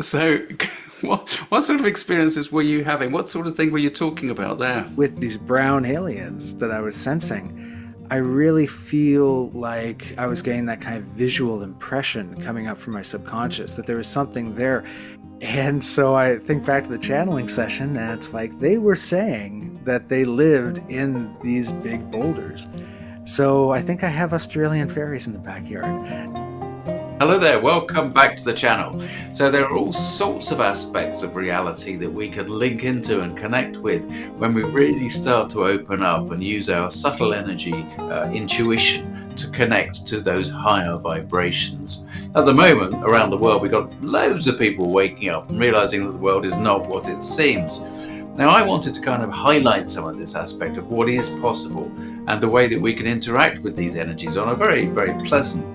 So, what sort of experiences were you having? What sort of thing were you talking about there? With these brown aliens that I was sensing, I really feel like I was getting that kind of visual impression coming up from my subconscious that there was something there. And so I think back to the channeling session, and it's like they were saying that they lived in these big boulders. So I think I have Australian fairies in the backyard. Hello there, welcome back to the channel. So there are all sorts of aspects of reality that we can link into and connect with when we really start to open up and use our subtle energy, intuition to connect to those higher vibrations. At the moment, around the world, we've got loads of people waking up and realizing that the world is not what it seems. Now, I wanted to kind of highlight some of this aspect of what is possible and the way that we can interact with these energies on a very, very pleasant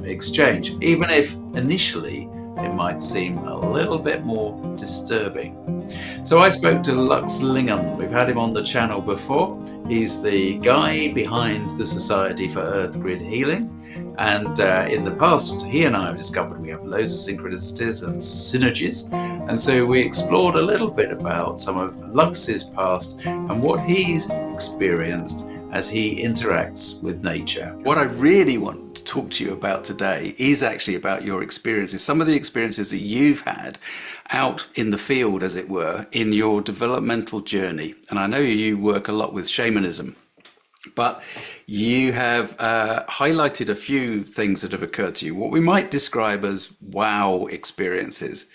exchange, even if initially it might seem a little bit more disturbing. So I spoke to Lux Lingen. We've had him on the channel before. He's the guy behind the Society for Earth Grid Healing. And in the past, he and I have discovered we have loads of synchronicities and synergies. And so we explored a little bit about some of Lux's past and what he's experienced as he interacts with nature. What I really want to talk to you about today is actually about your experiences, some of the experiences that you've had out in the field, as it were, in your developmental journey. And I know you work a lot with shamanism, but you have highlighted a few things that have occurred to you, what we might describe as wow experiences.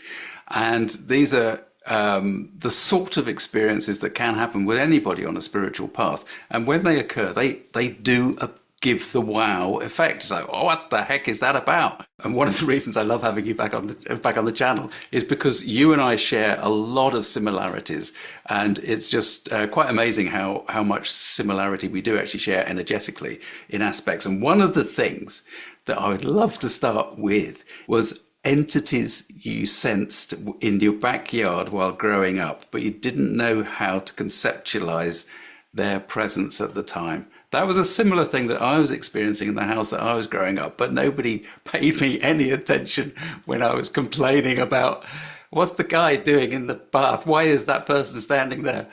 And these are the sort of experiences that can happen with anybody on a spiritual path. And when they occur, they do give the wow effect. So, oh, what the heck is that about? And one of the reasons I love having you back on the channel is because you and I share a lot of similarities, and it's just quite amazing how much similarity we do actually share energetically in aspects. And one of the things that I would love to start with was entities you sensed in your backyard while growing up, but you didn't know how to conceptualize their presence at the time. That was a similar thing that I was experiencing in the house that I was growing up, but nobody paid me any attention when I was complaining about what's the guy doing in the bath? Why is that person standing there?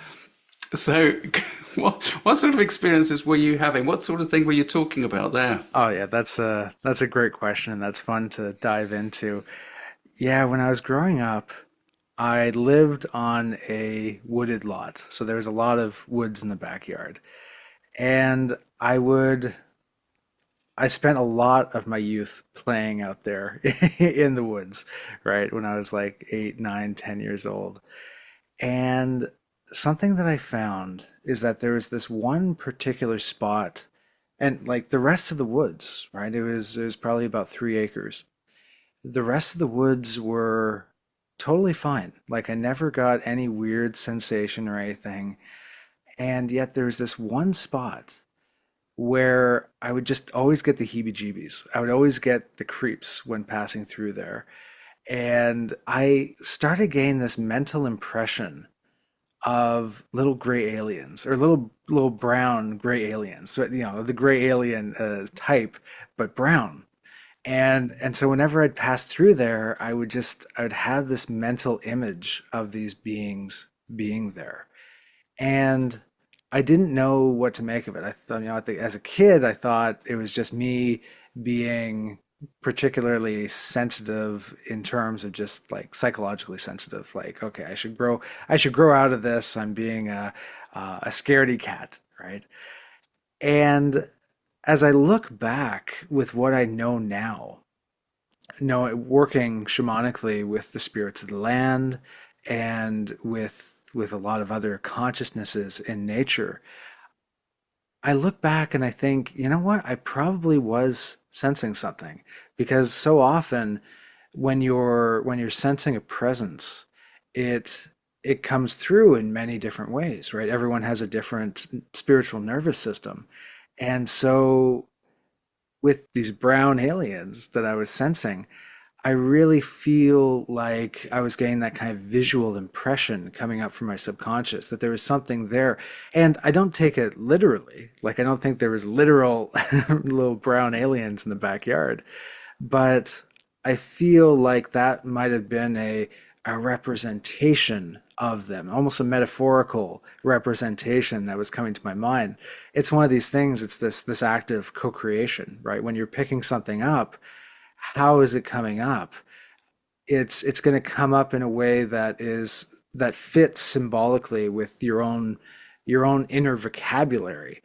So, what sort of experiences were you having? What sort of thing were you talking about there? Oh yeah, that's a great question, and that's fun to dive into. Yeah, when I was growing up, I lived on a wooded lot, so there was a lot of woods in the backyard. And I spent a lot of my youth playing out there in the woods, right? When I was like 8, 9, 10 years old. And something that I found is that there was this one particular spot, and like the rest of the woods, right? It was probably about 3 acres. The rest of the woods were totally fine. Like I never got any weird sensation or anything. And yet there's this one spot where I would just always get the heebie-jeebies. I would always get the creeps when passing through there. And I started getting this mental impression of little gray aliens or little brown gray aliens. So, the gray alien type, but brown. And so whenever I'd pass through there, I would have this mental image of these beings being there. And I didn't know what to make of it. I thought, I think as a kid, I thought it was just me being particularly sensitive in terms of just like psychologically sensitive. Like, okay, I should grow out of this. I'm being a scaredy cat, right? And as I look back with what I know now, working shamanically with the spirits of the land and with a lot of other consciousnesses in nature, I look back and I think, you know what? I probably was sensing something because so often when you're sensing a presence, it comes through in many different ways, right? Everyone has a different spiritual nervous system. And so with these brown aliens that I was sensing, I really feel like I was getting that kind of visual impression coming up from my subconscious that there was something there. And I don't take it literally. Like, I don't think there was literal little brown aliens in the backyard. But I feel like that might have been a representation of them, almost a metaphorical representation that was coming to my mind. It's one of these things, it's this act of co-creation, right? When you're picking something up, how is it coming up? It's going to come up in a way that fits symbolically with your own inner vocabulary.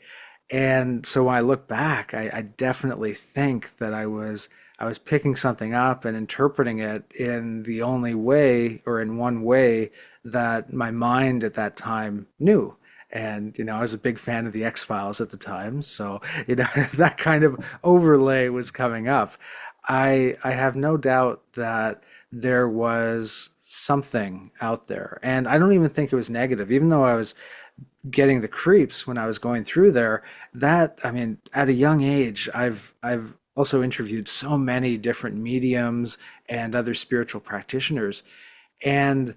And so when I look back, I definitely think that I was picking something up and interpreting it in the only way, or in one way, that my mind at that time knew. And I was a big fan of the X-Files at the time, so that kind of overlay was coming up. I have no doubt that there was something out there, and I don't even think it was negative, even though I was getting the creeps when I was going through there. That, I mean, at a young age, I've also interviewed so many different mediums and other spiritual practitioners. And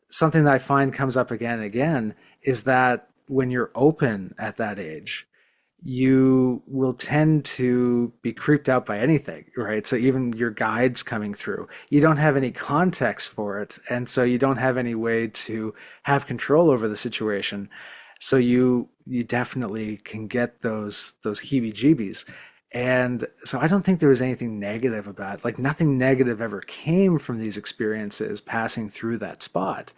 something that I find comes up again and again is that when you're open at that age, you will tend to be creeped out by anything, right? So even your guides coming through, you don't have any context for it. And so you don't have any way to have control over the situation. So you definitely can get those heebie-jeebies. And so I don't think there was anything negative about it. Like nothing negative ever came from these experiences passing through that spot.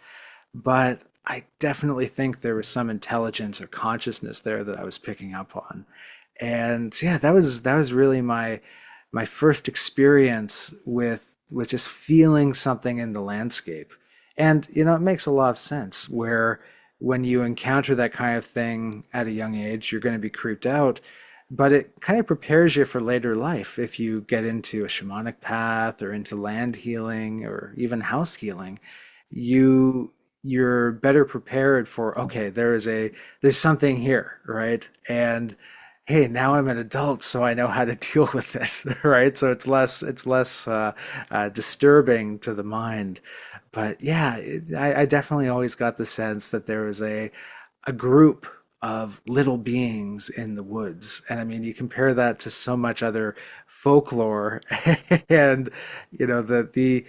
But I definitely think there was some intelligence or consciousness there that I was picking up on. And so, yeah, that was really my first experience with just feeling something in the landscape. And it makes a lot of sense where when you encounter that kind of thing at a young age, you're going to be creeped out, but it kind of prepares you for later life if you get into a shamanic path or into land healing or even house healing. You're better prepared for, okay, there's something here, right? And hey, now I'm an adult, so I know how to deal with this, right? So it's less disturbing to the mind. But yeah, I definitely always got the sense that there was a group of little beings in the woods. And I mean, you compare that to so much other folklore, and the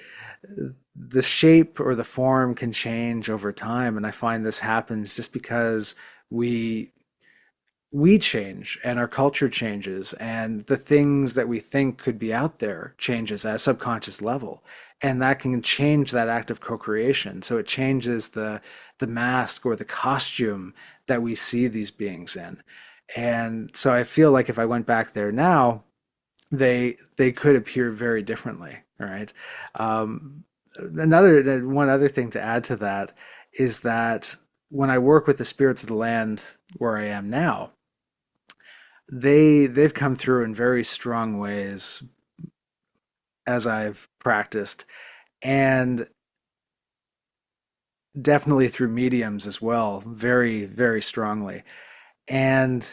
shape or the form can change over time. And I find this happens just because we we change and our culture changes, and the things that we think could be out there changes at a subconscious level, and that can change that act of co-creation. So it changes the mask or the costume that we see these beings in. And so I feel like if I went back there now, they could appear very differently. All right. Another one other thing to add to that is that when I work with the spirits of the land where I am now, they've come through in very strong ways as I've practiced, and definitely through mediums as well, very, very strongly. And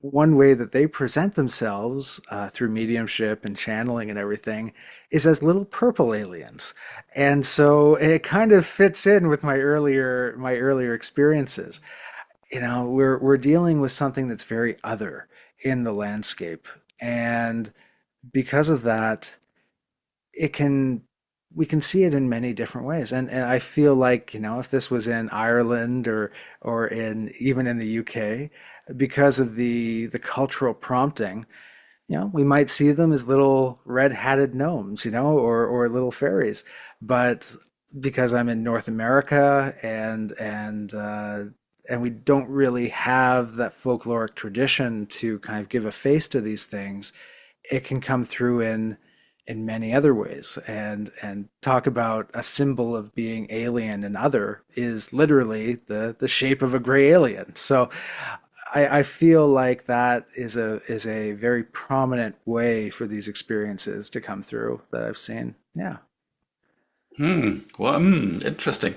one way that they present themselves through mediumship and channeling and everything is as little purple aliens. And so it kind of fits in with my earlier experiences. We're dealing with something that's very other in the landscape, and because of that, it can we can see it in many different ways. And I feel like, if this was in Ireland or in even in the UK, because of the cultural prompting, we might see them as little red-hatted gnomes, or little fairies. But because I'm in North America, and we don't really have that folkloric tradition to kind of give a face to these things, it can come through in many other ways. And talk about a symbol of being alien and other is literally the shape of a gray alien. So I feel like that is a very prominent way for these experiences to come through that I've seen. Yeah. Well, interesting.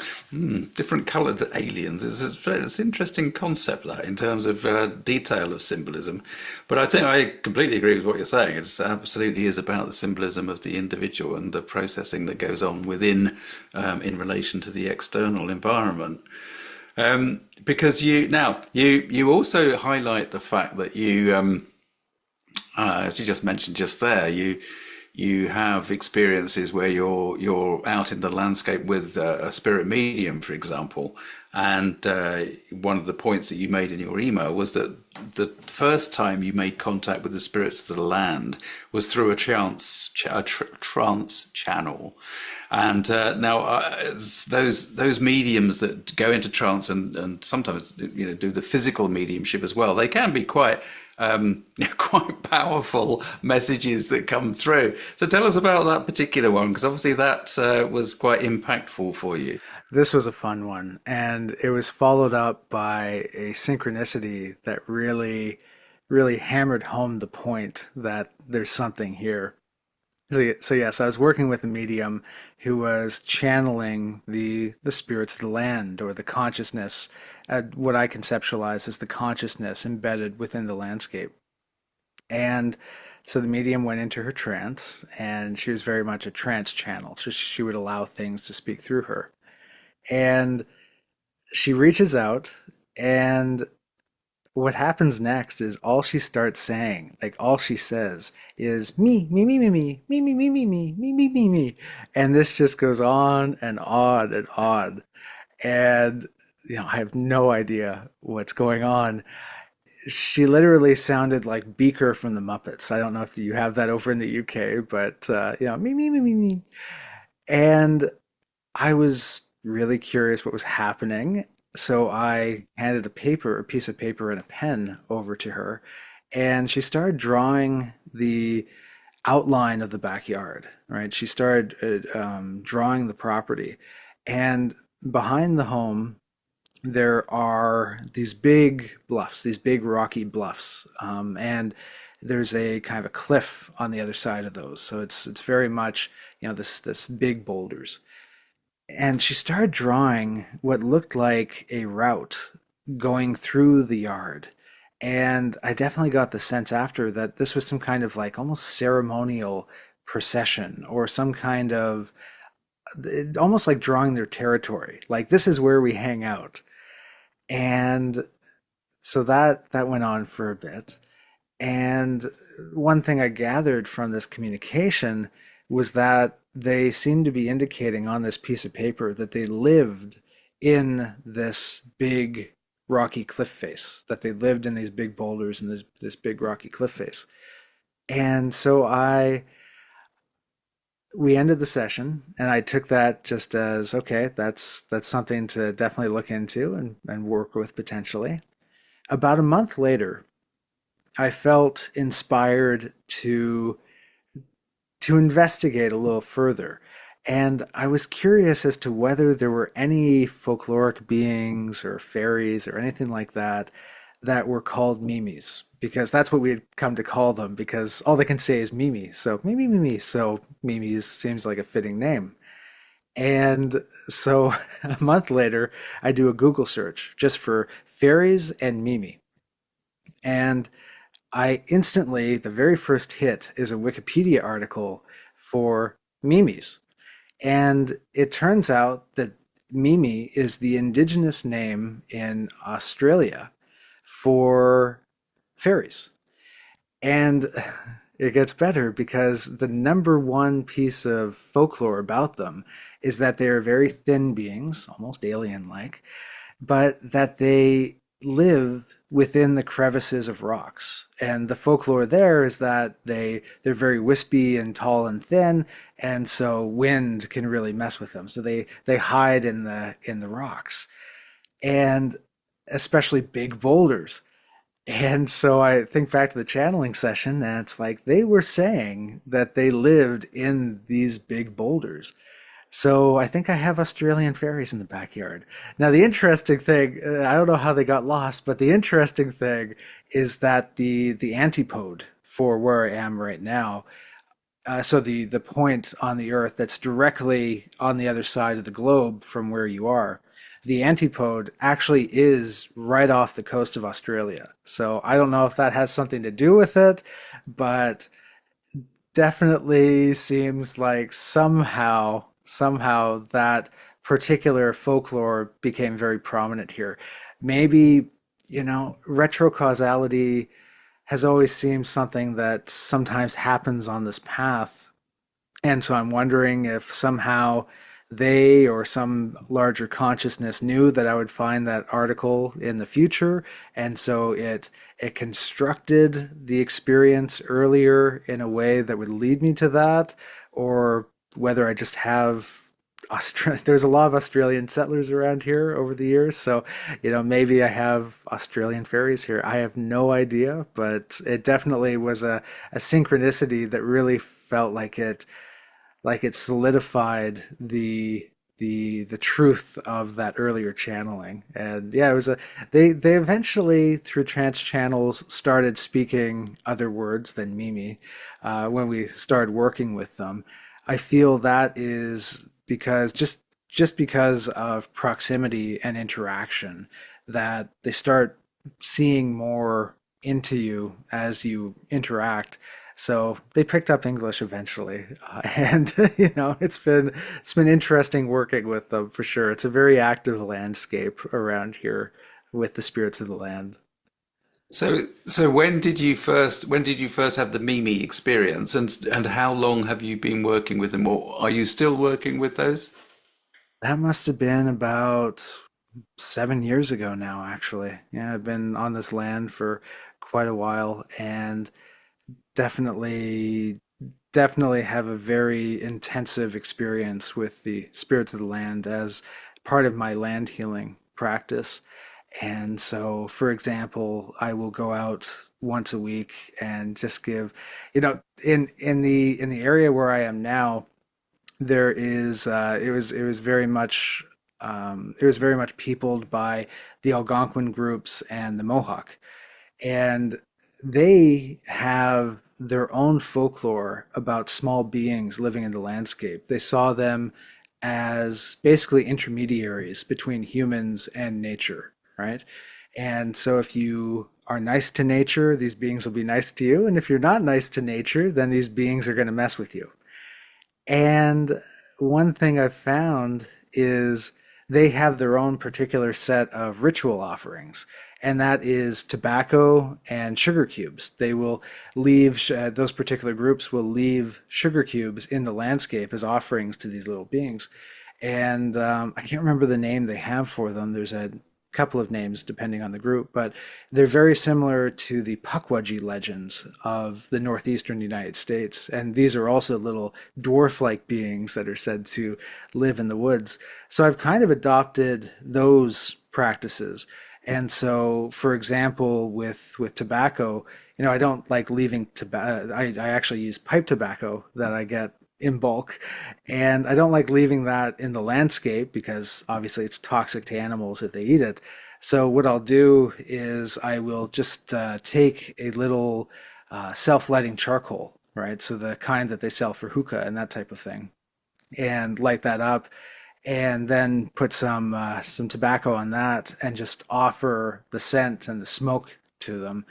Different coloured aliens it's an interesting concept that in terms of detail of symbolism. But I think I completely agree with what you're saying. It absolutely is about the symbolism of the individual and the processing that goes on within, in relation to the external environment. Because you also highlight the fact that as you just mentioned just there, you have experiences where you're out in the landscape with a spirit medium, for example. And one of the points that you made in your email was that the first time you made contact with the spirits of the land was through trance channel. And now those mediums that go into trance and sometimes do the physical mediumship as well, they can be quite quite powerful messages that come through. So tell us about that particular one, because obviously that was quite impactful for you. This was a fun one, and it was followed up by a synchronicity that really hammered home the point that there's something here. So yes, I was working with a medium who was channeling the spirits of the land, or the consciousness, what I conceptualize as the consciousness embedded within the landscape. And so the medium went into her trance, and she was very much a trance channel. So she would allow things to speak through her. And she reaches out, and what happens next is all she starts saying, like all she says is me. And this just goes on and on and on. And I have no idea what's going on. She literally sounded like Beaker from the Muppets. I don't know if you have that over in the UK, but me. And I was really curious what was happening. So I handed a piece of paper and a pen over to her, and she started drawing the outline of the backyard, right? She started drawing the property. And behind the home, there are these big bluffs, these big rocky bluffs, and there's a kind of a cliff on the other side of those. So it's very much, this big boulders. And she started drawing what looked like a route going through the yard. And I definitely got the sense after that this was some kind of like almost ceremonial procession, or some kind of almost like drawing their territory. Like this is where we hang out. And so that went on for a bit. And one thing I gathered from this communication was that they seemed to be indicating on this piece of paper that they lived in this big rocky cliff face, that they lived in these big boulders and this big rocky cliff face. And so we ended the session, and I took that just as okay, that's something to definitely look into and work with potentially. About a month later, I felt inspired to investigate a little further. And I was curious as to whether there were any folkloric beings or fairies or anything like that that were called Mimis, because that's what we had come to call them, because all they can say is Mimi. So Mimi. So Mimi seems like a fitting name. And so a month later, I do a Google search just for fairies and Mimi. And I instantly, the very first hit is a Wikipedia article for Mimis. And it turns out that Mimi is the indigenous name in Australia for fairies. And it gets better because the number one piece of folklore about them is that they are very thin beings, almost alien-like, but that they live within the crevices of rocks. And the folklore there is that they're very wispy and tall and thin, and so wind can really mess with them. So they hide in the rocks, and especially big boulders. And so I think back to the channeling session, and it's like they were saying that they lived in these big boulders. So I think I have Australian fairies in the backyard. Now, the interesting thing, I don't know how they got lost, but the interesting thing is that the antipode for where I am right now, so the point on the Earth that's directly on the other side of the globe from where you are, the antipode actually is right off the coast of Australia. So I don't know if that has something to do with it, but definitely seems like somehow that particular folklore became very prominent here. Maybe, retrocausality has always seemed something that sometimes happens on this path, And so I'm wondering if somehow they or some larger consciousness knew that I would find that article in the future, and so it constructed the experience earlier in a way that would lead me to that, or whether I just have there's a lot of Australian settlers around here over the years, so maybe I have Australian fairies here. I have no idea, but it definitely was a synchronicity that really felt like it solidified the truth of that earlier channeling. And yeah, it was a they eventually through trance channels started speaking other words than Mimi when we started working with them. I feel that is because just because of proximity and interaction, that they start seeing more into you as you interact. So they picked up English eventually, and it's been interesting working with them for sure. It's a very active landscape around here with the spirits of the land. So when did you first have the Mimi experience, and how long have you been working with them, or are you still working with those? That must have been about 7 years ago now, actually. Yeah, I've been on this land for quite a while, and definitely definitely have a very intensive experience with the spirits of the land as part of my land healing practice. And so, for example, I will go out once a week and just give, in the area where I am now, there is it was very much peopled by the Algonquin groups and the Mohawk, and they have their own folklore about small beings living in the landscape. They saw them as basically intermediaries between humans and nature, right? And so if you are nice to nature, these beings will be nice to you. And if you're not nice to nature, then these beings are going to mess with you. And one thing I've found is they have their own particular set of ritual offerings, and that is tobacco and sugar cubes. They will those particular groups will leave sugar cubes in the landscape as offerings to these little beings. And I can't remember the name they have for them. There's a couple of names depending on the group, but they're very similar to the Pukwudgie legends of the northeastern United States. And these are also little dwarf-like beings that are said to live in the woods. So I've kind of adopted those practices. And so, for example, with tobacco, I don't like leaving tobacco. I actually use pipe tobacco that I get in bulk, and I don't like leaving that in the landscape because obviously it's toxic to animals if they eat it. So what I'll do is I will just take a little self-lighting charcoal, right? So the kind that they sell for hookah and that type of thing, and light that up, and then put some tobacco on that, and just offer the scent and the smoke to them.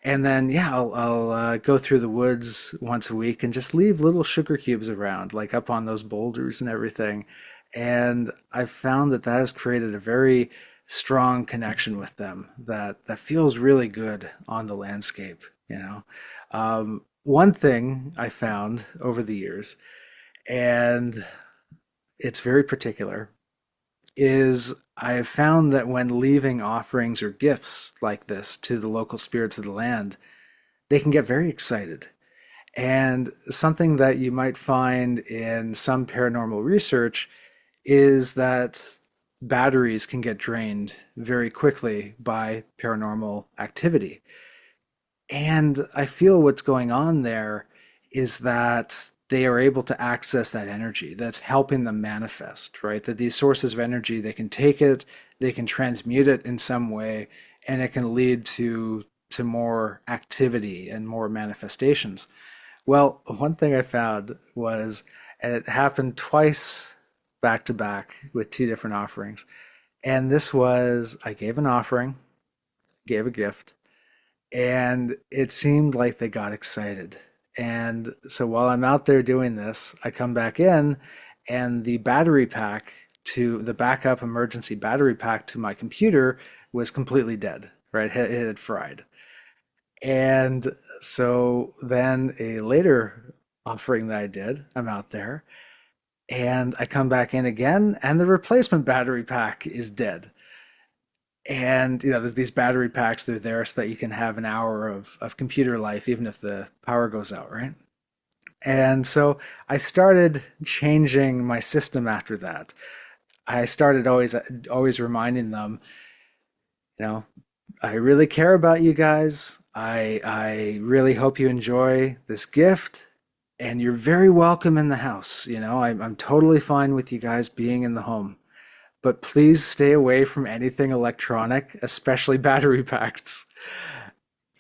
And then, yeah, I'll go through the woods once a week and just leave little sugar cubes around, like up on those boulders and everything. And I've found that that has created a very strong connection with them that feels really good on the landscape. One thing I found over the years, and it's very particular, is I have found that when leaving offerings or gifts like this to the local spirits of the land, they can get very excited. And something that you might find in some paranormal research is that batteries can get drained very quickly by paranormal activity. And I feel what's going on there is that they are able to access that energy that's helping them manifest, right? That these sources of energy, they can take it, they can transmute it in some way, and it can lead to more activity and more manifestations. Well, one thing I found was, and it happened twice back to back with two different offerings. And this was, I gave an offering, gave a gift, and it seemed like they got excited. And so while I'm out there doing this, I come back in, and the battery pack to the backup emergency battery pack to my computer was completely dead, right? It had fried. And so then a later offering that I did. I'm out there and I come back in again and the replacement battery pack is dead. And these battery packs, they're there so that you can have an hour of computer life even if the power goes out, right? And so I started changing my system after that. I started always reminding them, you know, I really care about you guys. I really hope you enjoy this gift, and you're very welcome in the house. I'm totally fine with you guys being in the home, but please stay away from anything electronic, especially battery packs.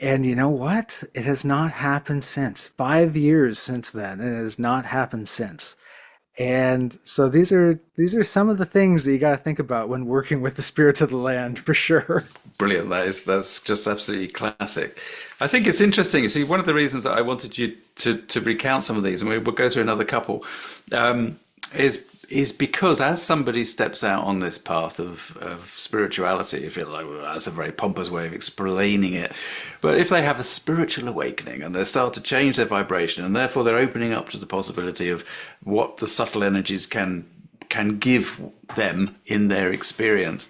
And you know what? It has not happened since. 5 years since then, and it has not happened since. And so these are some of the things that you got to think about when working with the spirits of the land, for sure. Brilliant. That's just absolutely classic. I think it's interesting. You see, one of the reasons that I wanted you to recount some of these, and we'll go through another couple, is because as somebody steps out on this path of spirituality, if you like, well, that's a very pompous way of explaining it, but if they have a spiritual awakening and they start to change their vibration, and therefore they're opening up to the possibility of what the subtle energies can give them in their experience.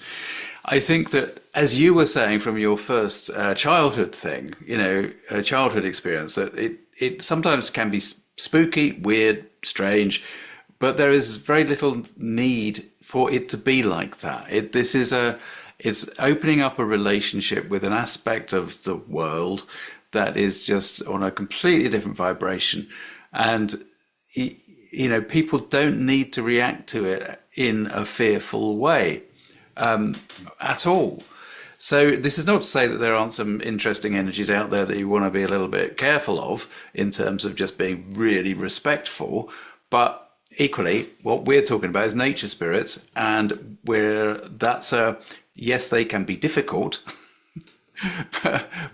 I think that, as you were saying from your first childhood thing, childhood experience, that it sometimes can be spooky, weird, strange, but there is very little need for it to be like that. It's opening up a relationship with an aspect of the world that is just on a completely different vibration, and people don't need to react to it in a fearful way at all. So this is not to say that there aren't some interesting energies out there that you want to be a little bit careful of in terms of just being really respectful, but equally, what we're talking about is nature spirits, and yes, they can be difficult,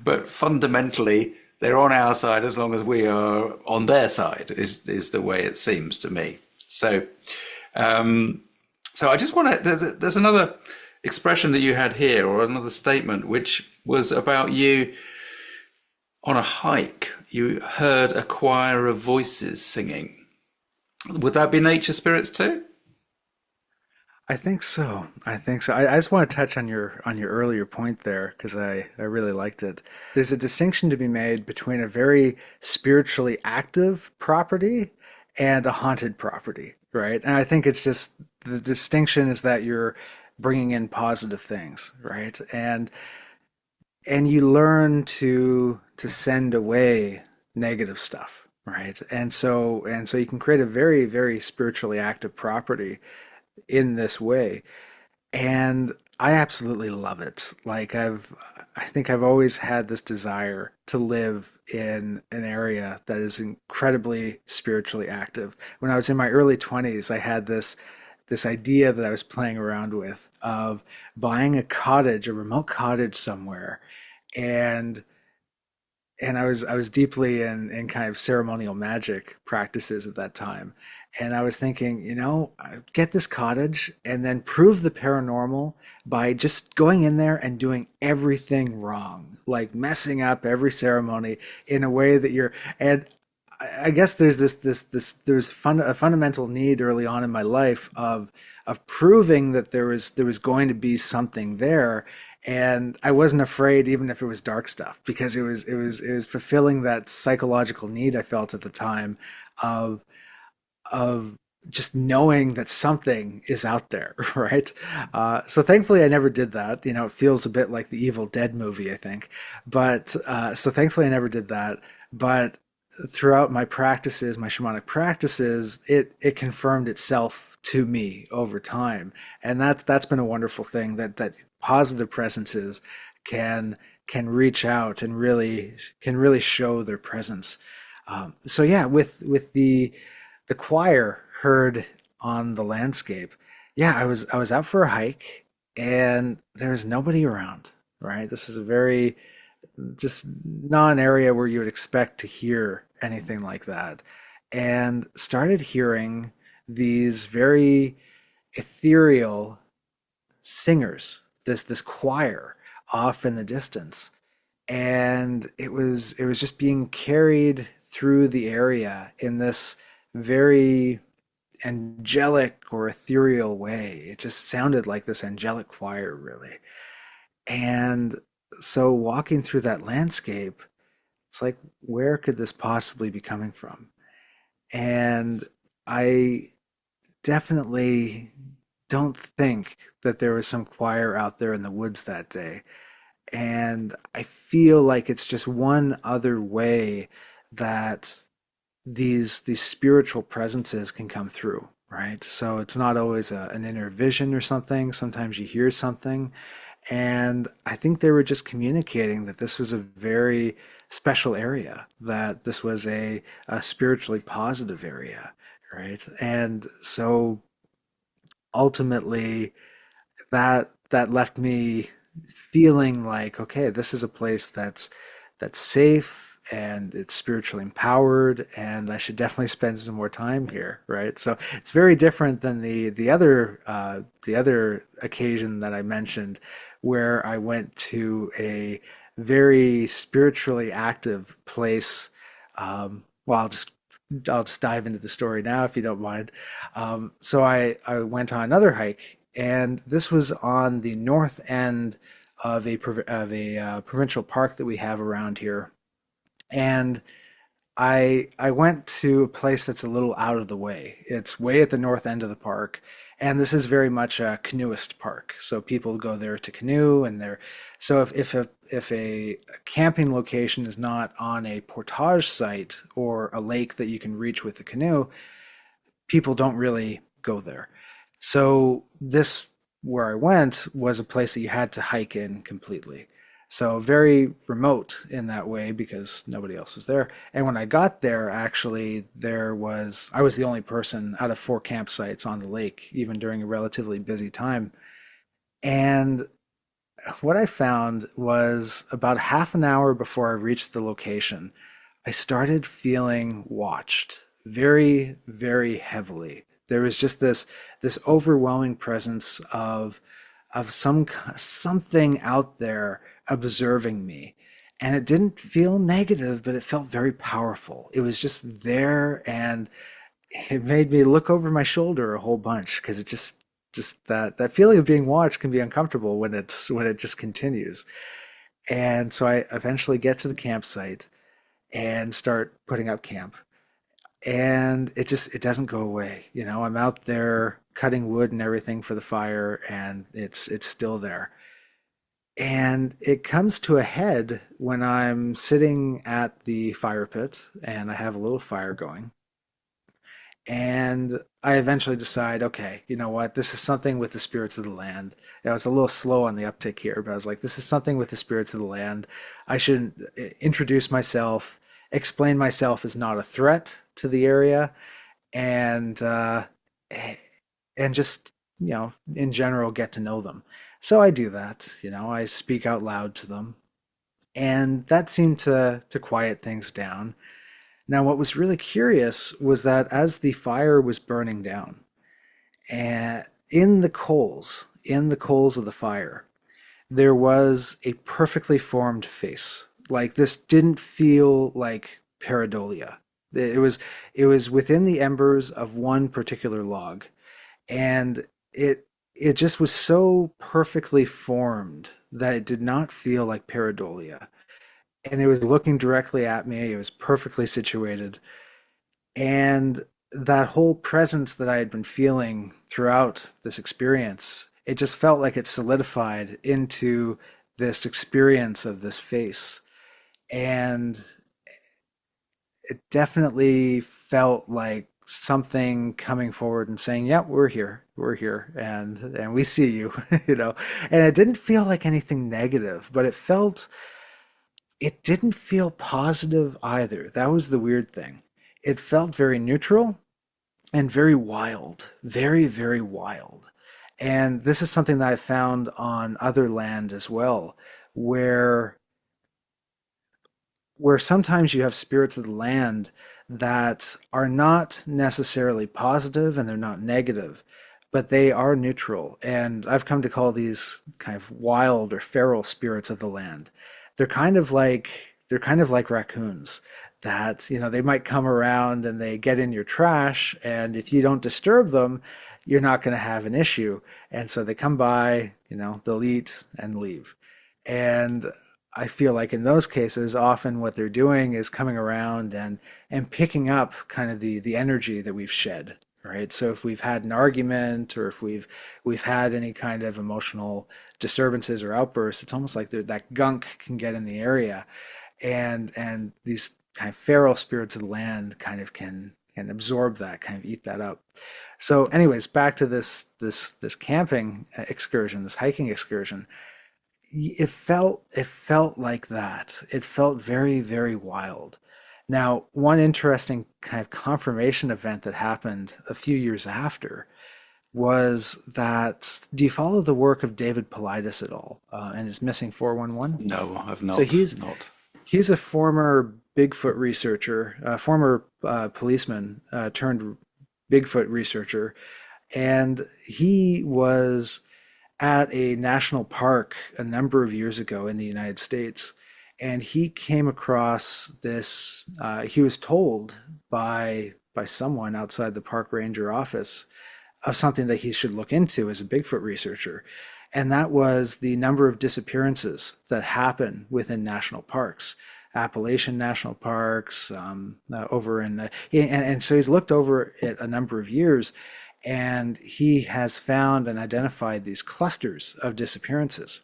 but fundamentally they're on our side as long as we are on their side, is the way it seems to me. So I just want to, there's another expression that you had here, or another statement, which was about you on a hike. You heard a choir of voices singing. Would that be nature spirits too? I think so. I think so. I just want to touch on your earlier point there because I really liked it. There's a distinction to be made between a very spiritually active property and a haunted property, right? And I think it's just the distinction is that you're bringing in positive things, right? And you learn to send away negative stuff, right? And so you can create a very, very spiritually active property in this way. And I absolutely love it. I think I've always had this desire to live in an area that is incredibly spiritually active. When I was in my early 20s, I had this idea that I was playing around with of buying a cottage, a remote cottage somewhere, and and I was deeply in kind of ceremonial magic practices at that time. And I was thinking, get this cottage and then prove the paranormal by just going in there and doing everything wrong, like messing up every ceremony in a way that and I guess there's a fundamental need early on in my life of proving that there was going to be something there, and I wasn't afraid even if it was dark stuff because it was fulfilling that psychological need I felt at the time of of just knowing that something is out there, right? So thankfully, I never did that. It feels a bit like the Evil Dead movie, I think. But so thankfully, I never did that. But throughout my practices, my shamanic practices, it confirmed itself to me over time, and that's been a wonderful thing. That positive presences can can reach out and really show their presence. So yeah, with the choir heard on the landscape. Yeah, I was out for a hike and there's nobody around, right? This is a very just not an area where you would expect to hear anything like that. And started hearing these very ethereal singers, this choir off in the distance. And it was just being carried through the area in this very angelic or ethereal way. It just sounded like this angelic choir, really. And so walking through that landscape, it's like, where could this possibly be coming from? And I definitely don't think that there was some choir out there in the woods that day. And I feel like it's just one other way that these spiritual presences can come through, right? So it's not always an inner vision or something. Sometimes you hear something. And I think they were just communicating that this was a very special area, that this was a spiritually positive area, right? And so ultimately, that left me feeling like, okay, this is a place that's safe and it's spiritually empowered, and I should definitely spend some more time here, right? So it's very different than the other occasion that I mentioned, where I went to a very spiritually active place. Well, I'll just dive into the story now if you don't mind. So I went on another hike, and this was on the north end of a provincial park that we have around here. And I went to a place that's a little out of the way. It's way at the north end of the park, and this is very much a canoeist park. So people go there to canoe, and they're so if a camping location is not on a portage site or a lake that you can reach with the canoe, people don't really go there. So this where I went was a place that you had to hike in completely. So very remote in that way because nobody else was there. And when I got there, actually, I was the only person out of four campsites on the lake, even during a relatively busy time. And what I found was about half an hour before I reached the location, I started feeling watched very, very heavily. There was just this overwhelming presence of something out there observing me. And it didn't feel negative, but it felt very powerful. It was just there, and it made me look over my shoulder a whole bunch because it just that feeling of being watched can be uncomfortable when it just continues. And so I eventually get to the campsite and start putting up camp. And it doesn't go away. You know, I'm out there cutting wood and everything for the fire, and it's still there. And it comes to a head when I'm sitting at the fire pit and I have a little fire going. And I eventually decide, okay, you know what? This is something with the spirits of the land. You know, it's a little slow on the uptick here, but I was like, this is something with the spirits of the land. I should introduce myself, explain myself as not a threat to the area, and and just, you know, in general, get to know them. So I do that. You know, I speak out loud to them, and that seemed to quiet things down. Now, what was really curious was that as the fire was burning down, and in the coals of the fire, there was a perfectly formed face. Like this didn't feel like pareidolia. It was it was within the embers of one particular log, and it just was so perfectly formed that it did not feel like pareidolia. And it was looking directly at me. It was perfectly situated. And that whole presence that I had been feeling throughout this experience, it just felt like it solidified into this experience of this face. And it definitely felt like something coming forward and saying, "Yeah, we're here, and we see you," you know. And it didn't feel like anything negative, but it didn't feel positive either. That was the weird thing. It felt very neutral and very wild, very, very wild. And this is something that I found on other land as well, where sometimes you have spirits of the land that are not necessarily positive and they're not negative, but they are neutral. And I've come to call these kind of wild or feral spirits of the land. They're kind of like raccoons. that, they might come around and they get in your trash, and if you don't disturb them, you're not going to have an issue. And so they come by, they'll eat and leave. And I feel like in those cases, often what they're doing is coming around and picking up kind of the energy that we've shed, right? So if we've had an argument, or if we've had any kind of emotional disturbances or outbursts, it's almost like that gunk can get in the area, and these kind of feral spirits of the land kind of can absorb that, kind of eat that up. So, anyways, back to this camping excursion, this hiking excursion. It felt like that. It felt very, very wild. Now, one interesting kind of confirmation event that happened a few years after was that, do you follow the work of David Paulides at all, and his Missing 411? No, I've So not. he's Not. he's a former Bigfoot researcher, former policeman turned Bigfoot researcher, and he was at a national park a number of years ago in the United States, and he came across this. He was told by someone outside the park ranger office of something that he should look into as a Bigfoot researcher, and that was the number of disappearances that happen within national parks. Appalachian national parks, over in, and so he's looked over it a number of years, and he has found and identified these clusters of disappearances.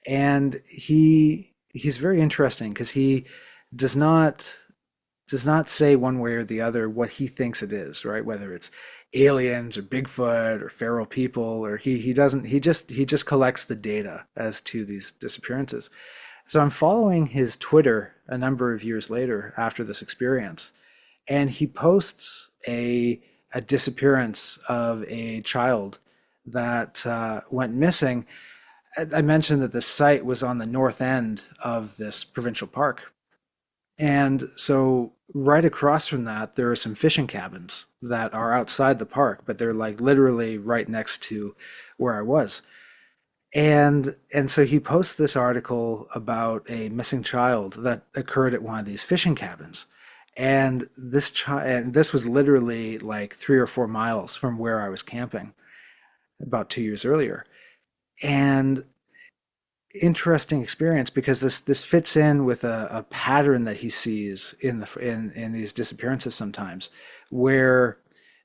And he's very interesting because he does not does not say one way or the other what he thinks it is, right? Whether it's aliens or Bigfoot or feral people, or he doesn't he just collects the data as to these disappearances. So I'm following his Twitter a number of years later after this experience, and he posts a disappearance of a child that went missing. I mentioned that the site was on the north end of this provincial park. And so right across from that, there are some fishing cabins that are outside the park, but they're like literally right next to where I was. And so he posts this article about a missing child that occurred at one of these fishing cabins. And this was literally like 3 or 4 miles from where I was camping about 2 years earlier. And interesting experience because this fits in with a pattern that he sees in these disappearances sometimes, where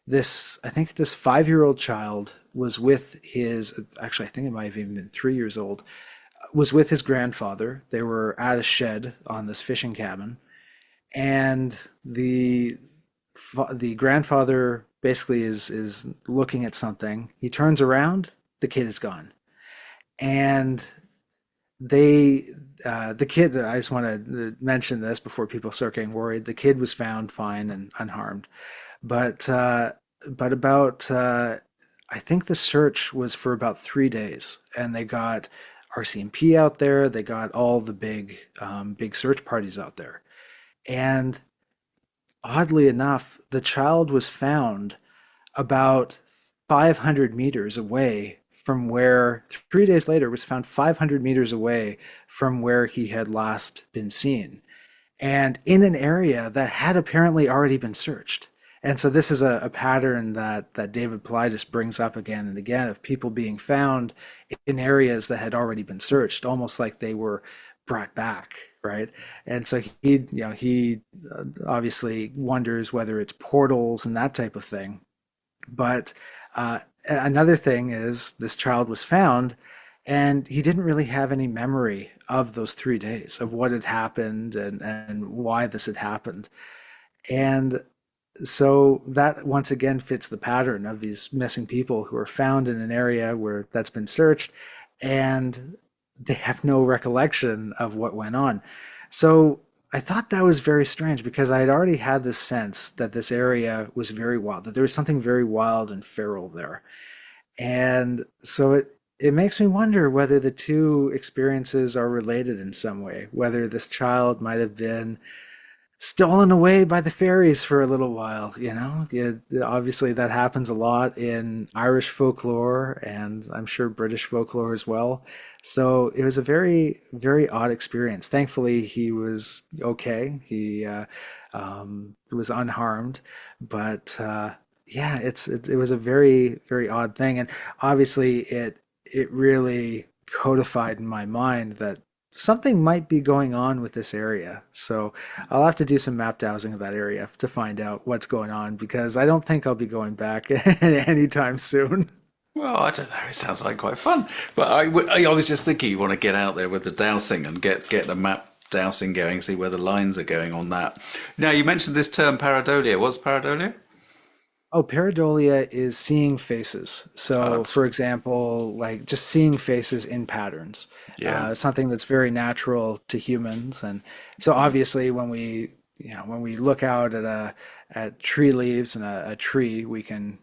this I think this 5-year-old child was with his, actually I think it might have even been 3 years old, was with his grandfather. They were at a shed on this fishing cabin, and the grandfather basically is looking at something. He turns around, the kid is gone. And they the kid, I just want to mention this before people start getting worried. The kid was found fine and unharmed, but about I think the search was for about 3 days, and they got RCMP out there. They got all the big search parties out there, and oddly enough, the child was found about 500 meters away from where, 3 days later, was found 500 meters away from where he had last been seen, and in an area that had apparently already been searched. And so this is a pattern that David Paulides brings up again and again, of people being found in areas that had already been searched, almost like they were brought back, right? And so he obviously wonders whether it's portals and that type of thing. But another thing is, this child was found, and he didn't really have any memory of those 3 days, of what had happened and why this had happened. And so that once again fits the pattern of these missing people who are found in an area where that's been searched, and they have no recollection of what went on. So I thought that was very strange because I had already had this sense that this area was very wild, that there was something very wild and feral there. And so it makes me wonder whether the two experiences are related in some way, whether this child might have been stolen away by the fairies for a little while, you know? Obviously, that happens a lot in Irish folklore and I'm sure British folklore as well. So it was a very, very odd experience. Thankfully, he was okay. He was unharmed, but yeah, it was a very, very odd thing, and obviously, it really codified in my mind that something might be going on with this area. So I'll have to do some map dowsing of that area to find out what's going on because I don't think I'll be going back anytime soon. Well, I don't know. It sounds like quite fun. But I was just thinking you want to get out there with the dowsing and get the map dowsing going, see where the lines are going on that. Now, you mentioned this term pareidolia. What's pareidolia? Oh, pareidolia is seeing faces. Oh, So, that's, for example, like just seeing faces in patterns, yeah. something that's very natural to humans. And so, obviously, when we look out at at tree leaves and a tree, we can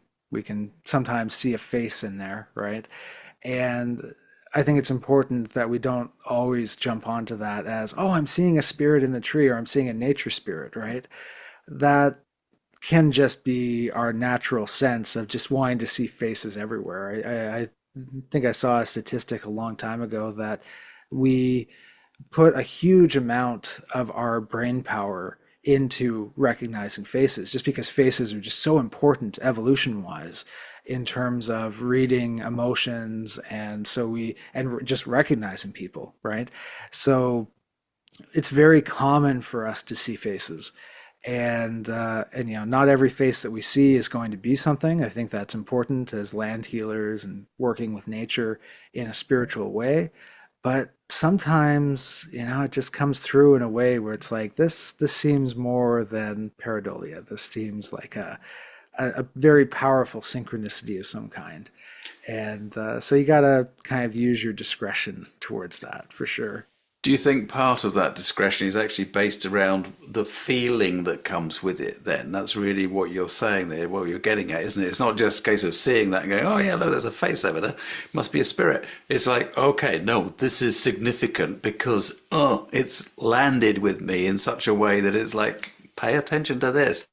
sometimes see a face in there, right? And I think it's important that we don't always jump onto that as, oh, I'm seeing a spirit in the tree or I'm seeing a nature spirit, right? That can just be our natural sense of just wanting to see faces everywhere. I think I saw a statistic a long time ago that we put a huge amount of our brain power into recognizing faces just because faces are just so important evolution wise in terms of reading emotions and just recognizing people, right? So it's very common for us to see faces, and you know, not every face that we see is going to be something. I think that's important as land healers and working with nature in a spiritual way. But sometimes, you know, it just comes through in a way where it's like this seems more than pareidolia. This seems like a very powerful synchronicity of some kind. And so you gotta kind of use your discretion towards that for sure. Do you think part of that discretion is actually based around the feeling that comes with it then? That's really what you're saying there, what you're getting at, isn't it? It's not just a case of seeing that and going, oh yeah, look, there's a face over there. Must be a spirit. It's like, okay, no, this is significant because, oh, it's landed with me in such a way that it's like, pay attention to this.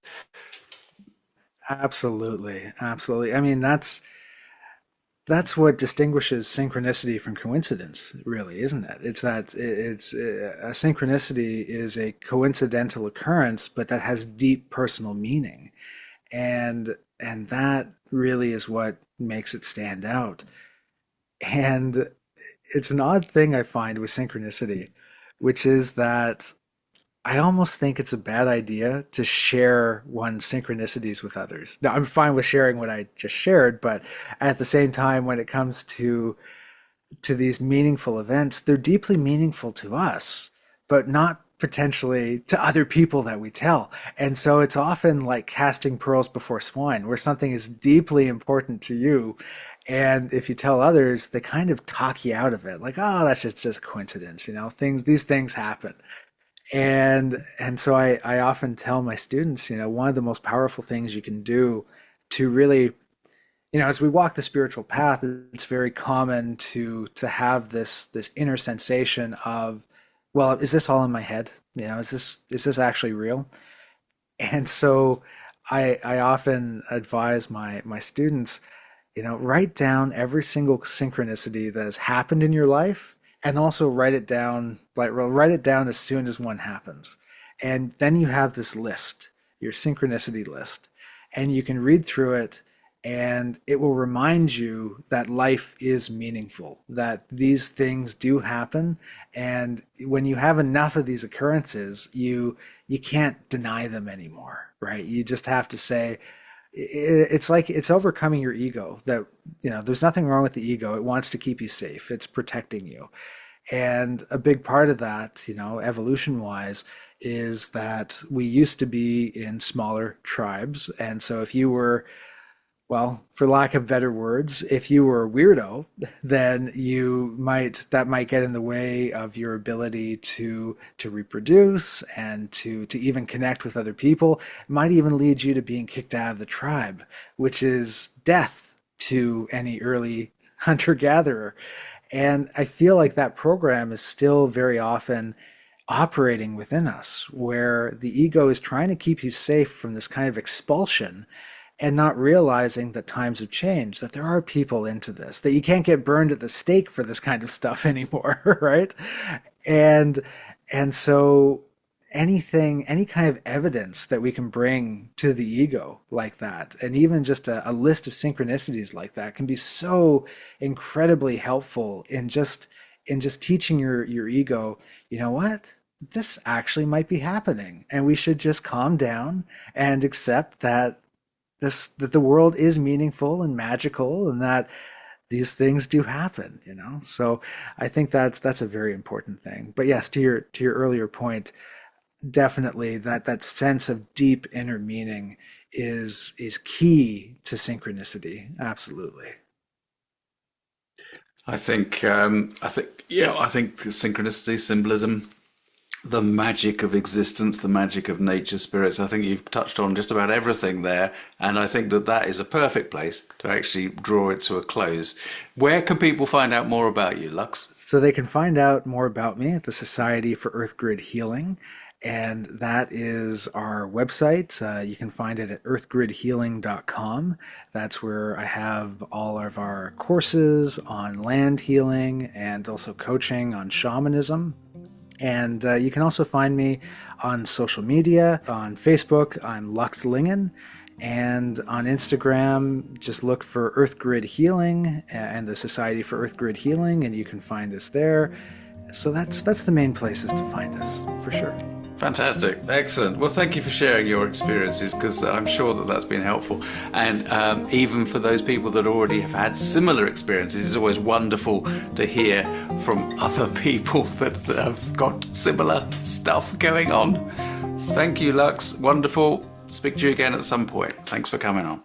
Absolutely, absolutely. I mean, that's what distinguishes synchronicity from coincidence, really, isn't it? It's that it's a synchronicity is a coincidental occurrence, but that has deep personal meaning, and that really is what makes it stand out. And it's an odd thing I find with synchronicity, which is that I almost think it's a bad idea to share one's synchronicities with others. Now, I'm fine with sharing what I just shared, but at the same time, when it comes to these meaningful events, they're deeply meaningful to us, but not potentially to other people that we tell. And so it's often like casting pearls before swine, where something is deeply important to you. And if you tell others, they kind of talk you out of it, like, oh, that's just a coincidence, you know, these things happen. And so I often tell my students, you know, one of the most powerful things you can do to really, you know, as we walk the spiritual path, it's very common to have this inner sensation of, well, is this all in my head? You know, is this actually real? And so I often advise my students, you know, write down every single synchronicity that has happened in your life and also write it down, like well, write it down as soon as one happens. And then you have this list, your synchronicity list, and you can read through it and it will remind you that life is meaningful, that these things do happen. And when you have enough of these occurrences, you can't deny them anymore, right? You just have to say, it's like it's overcoming your ego that, you know, there's nothing wrong with the ego. It wants to keep you safe. It's protecting you. And a big part of that, you know, evolution wise, is that we used to be in smaller tribes. And so if you were, well, for lack of better words, if you were a weirdo, then that might get in the way of your ability to reproduce and to even connect with other people. It might even lead you to being kicked out of the tribe, which is death to any early hunter-gatherer. And I feel like that program is still very often operating within us, where the ego is trying to keep you safe from this kind of expulsion and not realizing that times have changed, that there are people into this, that you can't get burned at the stake for this kind of stuff anymore, right? And so anything, any kind of evidence that we can bring to the ego like that, and even just a list of synchronicities like that, can be so incredibly helpful in just teaching your ego, you know what? This actually might be happening, and we should just calm down and accept that that the world is meaningful and magical, and that these things do happen, you know. So I think that's a very important thing. But yes, to your earlier point, definitely that sense of deep inner meaning is key to synchronicity. Absolutely. I think synchronicity, symbolism, the magic of existence, the magic of nature spirits. I think you've touched on just about everything there, and I think that that is a perfect place to actually draw it to a close. Where can people find out more about you, Lux? So they can find out more about me at the Society for Earth Grid Healing, and that is our website. You can find it at earthgridhealing.com. That's where I have all of our courses on land healing and also coaching on shamanism. And you can also find me on social media. On Facebook, I'm Lux Lingen. And on Instagram, just look for Earth Grid Healing and the Society for Earth Grid Healing, and you can find us there. So that's the main places to find us, for sure. Fantastic. Excellent. Well, thank you for sharing your experiences, because I'm sure that that's been helpful. And even for those people that already have had similar experiences, it's always wonderful to hear from other people that have got similar stuff going on. Thank you, Lux. Wonderful. Speak to you again at some point. Thanks for coming on.